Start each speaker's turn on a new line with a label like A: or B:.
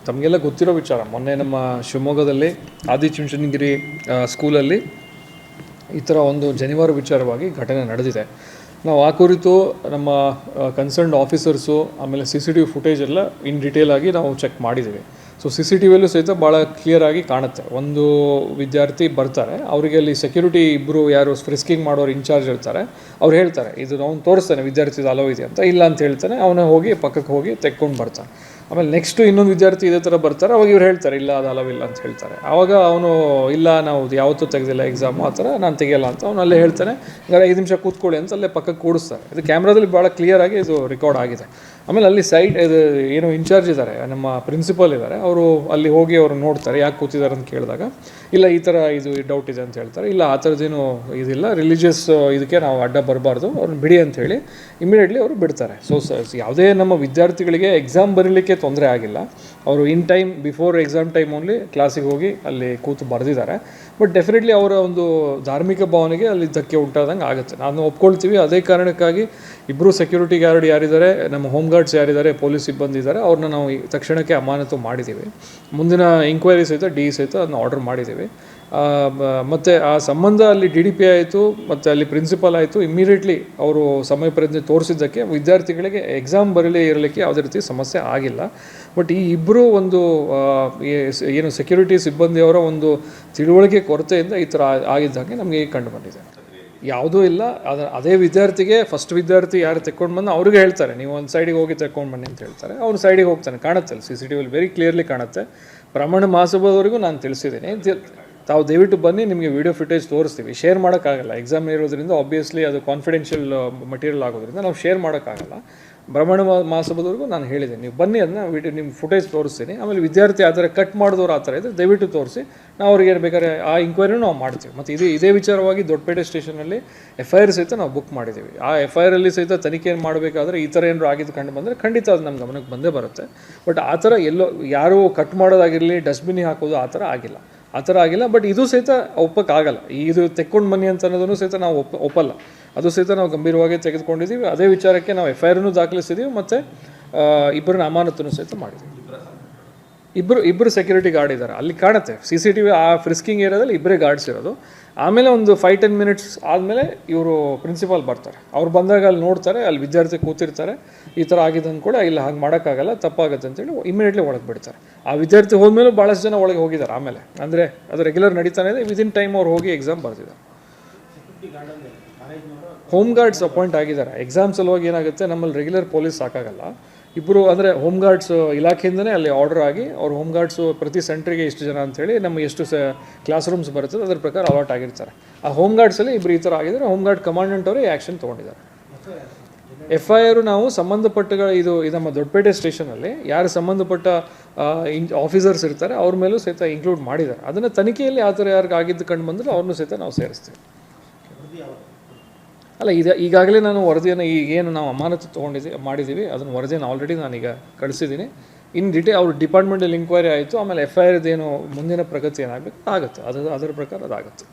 A: ತಮಗೆಲ್ಲ ಗೊತ್ತಿರೋ ವಿಚಾರ. ಮೊನ್ನೆ ನಮ್ಮ ಶಿವಮೊಗ್ಗದಲ್ಲಿ ಆದಿಚುಂಚನಗಿರಿ ಸ್ಕೂಲಲ್ಲಿ ಈ ಥರ ಒಂದು ಜನಿವಾರ ವಿಚಾರವಾಗಿ ಘಟನೆ ನಡೆದಿದೆ. ನಾವು ಆ ಕುರಿತು ನಮ್ಮ ಕನ್ಸರ್ನ್ಡ್ ಆಫೀಸರ್ಸು ಆಮೇಲೆ CCTV ಫುಟೇಜ್ ಎಲ್ಲ ಇನ್ ಡೀಟೇಲ್ ಆಗಿ ನಾವು ಚೆಕ್ ಮಾಡಿದ್ದೀವಿ. ಸೊ CCTVಯಲ್ಲೂ ಸಹಿತ ಭಾಳ ಕ್ಲಿಯರಾಗಿ ಕಾಣುತ್ತೆ. ಒಂದು ವಿದ್ಯಾರ್ಥಿ ಬರ್ತಾರೆ, ಅವರಿಗೆ ಅಲ್ಲಿ ಸೆಕ್ಯೂರಿಟಿ ಇಬ್ಬರು ಯಾರು ಫ್ರಿಸ್ಕಿಂಗ್ ಮಾಡೋರು ಇನ್ಚಾರ್ಜ್ ಇರ್ತಾರೆ, ಅವ್ರು ಹೇಳ್ತಾರೆ ಇದು ಅವ್ನು ತೋರಿಸ್ತಾನೆ ವಿದ್ಯಾರ್ಥಿದು ಅಲೋ ಇದೆ ಅಂತ. ಇಲ್ಲ ಅಂತ ಹೇಳ್ತಾನೆ, ಅವನ ಹೋಗಿ ಪಕ್ಕಕ್ಕೆ ಹೋಗಿ ತೆಕ್ಕೊಂಡು ಬರ್ತಾನೆ. ಆಮೇಲೆ ನೆಕ್ಸ್ಟು ಇನ್ನೊಂದು ವಿದ್ಯಾರ್ಥಿ ಇದೇ ಥರ ಬರ್ತಾರೆ, ಅವಾಗ ಇವ್ರು ಹೇಳ್ತಾರೆ ಇಲ್ಲ ಅದು ಅಲವಿಲ್ಲ ಅಂತ ಹೇಳ್ತಾರೆ. ಆವಾಗ ಅವನು ಇಲ್ಲ ನಾವು ಯಾವತ್ತೂ ತೆಗೆದಿಲ್ಲ ಎಕ್ಸಾಮು ಆ ಥರ ನಾನು ತೆಗಿಯಲ್ಲ ಅಂತ ಅವನು ಅಲ್ಲೇ ಹೇಳ್ತಾನೆ. ಹಂಗಾರೆ 5 ನಿಮಿಷ ಕೂತ್ಕೊಳ್ಳಿ ಅಂತ ಅಲ್ಲೇ ಪಕ್ಕಕ್ಕೆ ಕೂಡಿಸ್ತಾರೆ. ಇದು ಕ್ಯಾಮ್ರಾದಲ್ಲಿ ಭಾಳ ಕ್ಲಿಯರಾಗಿ ಇದು ರೆಕಾರ್ಡ್ ಆಗಿದೆ. ಆಮೇಲೆ ಅಲ್ಲಿ ಸೈಡ್ ಇದು ಏನು ಇನ್ಚಾರ್ಜ್ ಇದ್ದಾರೆ, ನಮ್ಮ ಪ್ರಿನ್ಸಿಪಲ್ ಇದ್ದಾರೆ, ಅವರು ಅಲ್ಲಿ ಹೋಗಿ ಅವರು ನೋಡ್ತಾರೆ ಯಾಕೆ ಕೂತಿದ್ದಾರೆ ಅಂತ ಕೇಳಿದಾಗ ಇಲ್ಲ ಈ ಥರ ಇದು ಡೌಟ್ ಇದೆ ಅಂತ ಹೇಳ್ತಾರೆ. ಇಲ್ಲ ಆ ಥರದ್ದೇನು ಇದಿಲ್ಲ, ರಿಲಿಜಿಯಸ್ ಇದಕ್ಕೆ ನಾವು ಅಡ್ಡ ಬರಬಾರ್ದು, ಅವ್ರನ್ನ ಬಿಡಿ ಅಂತ ಹೇಳಿ ಇಮಿಡಿಯೇಟ್ಲಿ ಅವರು ಬಿಡ್ತಾರೆ. ಸೊ ಯಾವುದೇ ನಮ್ಮ ವಿದ್ಯಾರ್ಥಿಗಳಿಗೆ ಎಕ್ಸಾಮ್ ಬರೀಲಿಕ್ಕೆ ತೊಂದರೆ ಆಗಿಲ್ಲ. ಅವರು in time before exam time only ಕ್ಲಾಸಿಗೆ ಹೋಗಿ ಅಲ್ಲಿ ಕೂತು ಬರೆದಿದ್ದಾರೆ. ಬಟ್ ಡೆಫಿನೆಟ್ಲಿ ಅವರ ಒಂದು ಧಾರ್ಮಿಕ ಭಾವನೆಗೆ ಅಲ್ಲಿ ಧಕ್ಕೆ ಉಂಟಾದಂಗೆ ಆಗುತ್ತೆ, ನಾನು ಒಪ್ಕೊಳ್ತೀವಿ. ಅದೇ ಕಾರಣಕ್ಕಾಗಿ ಇಬ್ಬರು ಸೆಕ್ಯೂರಿಟಿ ಗಾರ್ಡ್ ಯಾರಿದ್ದಾರೆ, ನಮ್ಮ ಹೋಮ್ ಗಾರ್ಡ್ಸ್ ಯಾರಿದ್ದಾರೆ, ಪೊಲೀಸ್ ಸಿಬ್ಬಂದಿ ಇದ್ದಾರೆ, ಅವ್ರನ್ನ ನಾವು ತಕ್ಷಣಕ್ಕೆ ಅಮಾನತು ಮಾಡಿದ್ದೀವಿ. ಮುಂದಿನ ಎಂಕ್ವೈರಿ ಸಹಿತ DE ಸಹಿತ ಅದನ್ನ ಆರ್ಡರ್ ಮಾಡಿದ್ದೀವಿ. ಮತ್ತು ಆ ಸಂಬಂಧ ಅಲ್ಲಿ DDP ಆಯಿತು ಮತ್ತು ಅಲ್ಲಿ ಪ್ರಿನ್ಸಿಪಲ್ ಆಯಿತು. ಇಮ್ಮಿಡಿಯೇಟ್ಲಿ ಅವರು ಸಮಯ ಪ್ರಜ್ಞೆ ತೋರಿಸಿದ್ದಕ್ಕೆ ವಿದ್ಯಾರ್ಥಿಗಳಿಗೆ ಎಕ್ಸಾಮ್ ಬರಲೇ ಇರಲಿಕ್ಕೆ ಯಾವುದೇ ರೀತಿ ಸಮಸ್ಯೆ ಆಗಿಲ್ಲ. ಬಟ್ ಈ ಇಬ್ಬರು ಒಂದು ಏನು ಸೆಕ್ಯೂರಿಟಿ ಸಿಬ್ಬಂದಿಯವರ ಒಂದು ತಿಳುವಳಿಕೆ ಕೊರತೆಯಿಂದ ಈ ಥರ ಆಗಿದ್ದಾಗೆ ನಮಗೆ ಕಂಡು ಬಂದಿದೆ. ಯಾವುದೂ ಇಲ್ಲ. ಅದೇ ವಿದ್ಯಾರ್ಥಿಗೆ ಫಸ್ಟ್ ವಿದ್ಯಾರ್ಥಿ ಯಾರು ತೆಕ್ಕೊಂಡು ಬಂದು ಅವ್ರಿಗೆ ಹೇಳ್ತಾರೆ ನೀವು ಒಂದು ಸೈಡಿಗೆ ಹೋಗಿ ತೆಕ್ಕೊಂಡು ಬನ್ನಿ ಅಂತ ಹೇಳ್ತಾರೆ. ಅವ್ನು ಸೈಡಿಗೆ ಹೋಗ್ತಾನೆ, ಕಾಣುತ್ತೆ ಅಲ್ಲಿ CCTVಯಲ್ಲಿ ವೆರಿ ಕ್ಲಿಯರ್ಲಿ ಕಾಣುತ್ತೆ. ಪ್ರಮಾಣ ಮಹಾಸಭಾದವರೆಗೂ ನಾನು ತಿಳಿಸಿದ್ದೀನಿ, ತಾವು ದಯವಿಟ್ಟು ಬನ್ನಿ, ನಿಮಗೆ ವಿಡಿಯೋ ಫುಟೇಜ್ ತೋರಿಸ್ತೀವಿ. ಶೇರ್ ಮಾಡೋಕ್ಕಾಗಲ್ಲ, ಎಕ್ಸಾಮ್ ಇರೋದ್ರಿಂದ ಆಬ್ವಿಯಸ್ಲಿ ಅದು ಕಾನ್ಫಿಡೆನ್ಷಿಯಲ್ ಮಟೀರಿಯಲ್ ಆಗೋದ್ರಿಂದ ನಾವು ಶೇರ್ ಮಾಡೋಕ್ಕಾಗಲ್ಲ. ಬ್ರಹ್ಮಾಂಡ ಮಹಾಸಭಾದವರೆಗೂ ನಾನು ಹೇಳಿದ್ದೀನಿ, ನೀವು ಬನ್ನಿ, ಅದನ್ನ ನಿಮ್ಮ ಫುಟೇಜ್ ತೋರಿಸ್ತೀನಿ. ಆಮೇಲೆ ವಿದ್ಯಾರ್ಥಿ ಆ ಥರ ಕಟ್ ಮಾಡಿದವರು ಆ ಥರ ಇದ್ದರೆ ದಯವಿಟ್ಟು ತೋರಿಸಿ, ನಾವು ಅವ್ರಿಗೆ ಬೇಕಾದ್ರೆ ಆ ಇಂಕ್ವೈರಿನೂ ನಾವು ಮಾಡ್ತೀವಿ. ಮತ್ತು ಇದೇ ವಿಚಾರವಾಗಿ ದೊಡ್ಡಪೇಟೆ ಸ್ಟೇಷನಲ್ಲಿ FIR ಸಹಿತ ನಾವು ಬುಕ್ ಮಾಡಿದ್ದೀವಿ. ಆ FIRಲ್ಲಿ ಸಹಿತ ತನಿಖೆ ಮಾಡಬೇಕಾದ್ರೆ ಈ ಥರ ಏನಾರು ಆಗಿದ್ದು ಕಂಡು ಬಂದರೆ ಖಂಡಿತ ಅದು ನಮ್ಮ ಗಮನಕ್ಕೆ ಬಂದೇ ಬರುತ್ತೆ. ಬಟ್ ಆ ಥರ ಎಲ್ಲೋ ಯಾರು ಕಟ್ ಮಾಡೋದಾಗಿರಲಿ, ಡಸ್ಟ್ಬಿನ್ನಿಗೆ ಹಾಕೋದು ಆ ಥರ ಆಗಿಲ್ಲ. ಬಟ್ ಇದು ಸಹಿತ ಒಪ್ಪಕ್ಕಾಗಲ್ಲ. ಇದು ತೆಕ್ಕೊಂಡು ಬನ್ನಿ ಅಂತ ಅನ್ನೋದನ್ನು ಸಹಿತ ನಾವು ಒಪ್ಪಲ್ಲ. ಅದು ಸಹಿತ ನಾವು ಗಂಭೀರವಾಗಿ ತೆಗೆದುಕೊಂಡಿದ್ದೀವಿ. ಅದೇ ವಿಚಾರಕ್ಕೆ ನಾವು FIRನೂ ದಾಖಲಿಸಿದ್ದೀವಿ ಮತ್ತು ಇಬ್ಬರನ್ನ ಅಮಾನತನ್ನು ಸಹಿತ ಮಾಡಿದ್ದೀವಿ. ಇಬ್ಬರು ಸೆಕ್ಯೂರಿಟಿ ಗಾರ್ಡ್ ಇದ್ದಾರೆ, ಅಲ್ಲಿ ಕಾಣುತ್ತೆ CCTV. ಆ ಫ್ರಿಸ್ಕಿಂಗ್ ಏರಿಯಾದಲ್ಲಿ ಇಬ್ಬರೇ ಗಾರ್ಡ್ಸ್ ಇರೋದು. ಆಮೇಲೆ ಒಂದು 5-10 ಮಿನಿಟ್ಸ್ ಆದಮೇಲೆ ಇವರು ಪ್ರಿನ್ಸಿಪಾಲ್ ಬರ್ತಾರೆ. ಅವ್ರು ಬಂದಾಗ ಅಲ್ಲಿ ನೋಡ್ತಾರೆ, ಅಲ್ಲಿ ವಿದ್ಯಾರ್ಥಿ ಕೂತಿರ್ತಾರೆ, ಈ ಥರ ಆಗಿದೆ ಅಂದ್ಕೂಡ ಇಲ್ಲ ಹಾಗೆ ಮಾಡೋಕ್ಕಾಗಲ್ಲ, ತಪ್ಪಾಗುತ್ತೆ ಅಂತೇಳಿ ಇಮಿಡಿಯೇಟ್ಲಿ ಒಳಗೆ ಬಿಡ್ತಾರೆ. ಆ ವಿದ್ಯಾರ್ಥಿ ಹೋದ್ಮೇಲೂ ಭಾಳಷ್ಟು ಜನ ಒಳಗೆ ಹೋಗಿದ್ದಾರೆ. ಆಮೇಲೆ ಅಂದರೆ ಅದು ರೆಗ್ಯುಲರ್ ನಡೀತಾನೆ ಇದೆ. ವಿದಿನ್ ಟೈಮ್ ಅವ್ರು ಹೋಗಿ ಎಕ್ಸಾಮ್ ಬರ್ತಿದ್ದಾರೆ. ಹೋಮ್ ಗಾರ್ಡ್ಸ್ ಅಪಾಯಿಂಟ್ ಆಗಿದ್ದಾರೆ. ಎಕ್ಸಾಮ್ ಸಲುವಾಗಿ ಏನಾಗುತ್ತೆ, ನಮ್ಮಲ್ಲಿ ರೆಗ್ಯುಲರ್ ಪೊಲೀಸ್ ಸಾಕಾಗಲ್ಲ. ಇಬ್ಬರು ಅಂದರೆ ಹೋಮ್ ಗಾರ್ಡ್ಸ್ ಇಲಾಖೆಯಿಂದನೇ ಅಲ್ಲಿ ಆರ್ಡರ್ ಆಗಿ ಅವ್ರು ಹೋಮ್ ಗಾರ್ಡ್ಸು ಪ್ರತಿ ಸೆಂಟ್ರಿಗೆ ಇಷ್ಟು ಜನ ಅಂಥೇಳಿ ನಮಗೆ ಎಷ್ಟು ಕ್ಲಾಸ್ ರೂಮ್ಸ್ ಬರ್ತದೆ ಅದರ ಪ್ರಕಾರ ಅಲಾಟ್ ಆಗಿರ್ತಾರೆ. ಆ ಹೋಮ್ ಗಾರ್ಡ್ಸಲ್ಲಿ ಇಬ್ಬರು ಈ ಥರ ಆಗಿದ್ದಾರೆ. ಹೋಮ್ ಗಾರ್ಡ್ ಕಮಾಂಡೆಂಟ್ ಅವರೇ ಆ್ಯಕ್ಷನ್ ತೊಗೊಂಡಿದ್ದಾರೆ. FIR ನಾವು ಸಂಬಂಧಪಟ್ಟ ಇದು ನಮ್ಮ ದೊಡ್ಡಪೇಟೆ ಸ್ಟೇಷನಲ್ಲಿ ಯಾರು ಸಂಬಂಧಪಟ್ಟ ಆಫೀಸರ್ಸ್ ಇರ್ತಾರೆ ಅವ್ರ ಮೇಲೂ ಸಹಿತ ಇನ್ಕ್ಲೂಡ್ ಮಾಡಿದ್ದಾರೆ. ಅದನ್ನು ತನಿಖೆಯಲ್ಲಿ ಆ ಥರ ಯಾರಿಗೆ ಆಗಿದ್ದು ಕಂಡು ಬಂದರೆ ಅವ್ರನ್ನೂ ಸಹಿತ ನಾವು ಸೇರಿಸ್ತೀವಿ. ಅಲ್ಲ, ಈಗಾಗಲೇ ನಾನು ವರದಿಯನ್ನು ಈಗೇನು ನಾವು ಅಮಾನತು ಮಾಡಿದ್ದೀವಿ ಅದನ್ನು ವರದಿಯನ್ನು ಆಲ್ರೆಡಿ ನಾನೀಗ ಕಳಿಸಿದ್ದೀನಿ. ಇನ್ ಡೀಟೇಲ್ ಅವ್ರ ಡಿಪಾರ್ಟ್ಮೆಂಟಲ್ಲಿ ಇಂಕ್ವೈರಿ ಆಯಿತು. ಆಮೇಲೆ FIR ಮುಂದಿನ ಪ್ರಗತಿ ಏನಾಗಬೇಕು ಆಗುತ್ತೆ, ಅದರ ಪ್ರಕಾರ ಅದಾಗುತ್ತೆ.